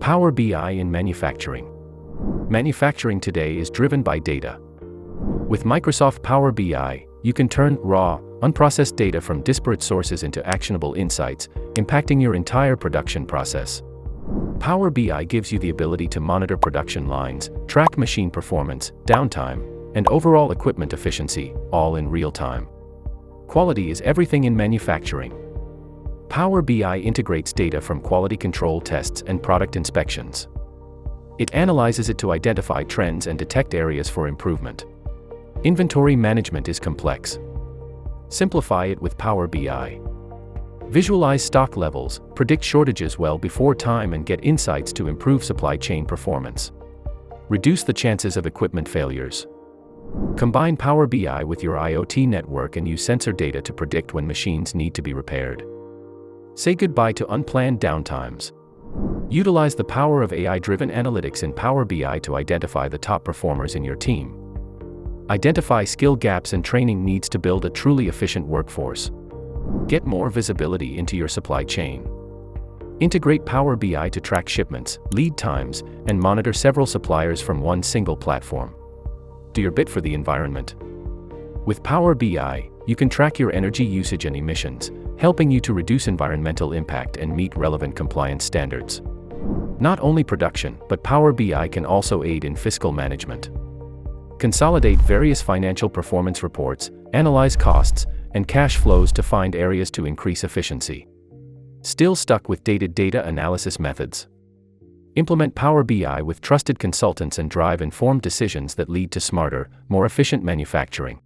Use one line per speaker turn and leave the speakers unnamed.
Power BI in manufacturing. Manufacturing today is driven by data. With Microsoft Power BI, you can turn raw, unprocessed data from disparate sources into actionable insights, impacting your entire production process. Power BI gives you the ability to monitor production lines, track machine performance, downtime, and overall equipment efficiency, all in real time. Quality is everything in manufacturing. Power BI integrates data from quality control tests and product inspections. It analyzes it to identify trends and detect areas for improvement. Inventory management is complex. Simplify it with Power BI. Visualize stock levels, predict shortages well before time, and get insights to improve supply chain performance. Reduce the chances of equipment failures. Combine Power BI with your IoT network and use sensor data to predict when machines need to be repaired. Say goodbye to unplanned downtimes. Utilize the power of AI-driven analytics in Power BI to identify the top performers in your team. Identify skill gaps and training needs to build a truly efficient workforce. Get more visibility into your supply chain. Integrate Power BI to track shipments, lead times, and monitor several suppliers from one single platform. Do your bit for the environment. With Power BI, you can track your energy usage and emissions, helping you to reduce environmental impact and meet relevant compliance standards. Not only production, but Power BI can also aid in fiscal management. Consolidate various financial performance reports, analyze costs and cash flows to find areas to increase efficiency. Still stuck with dated data analysis methods? Implement Power BI with trusted consultants and drive informed decisions that lead to smarter, more efficient manufacturing.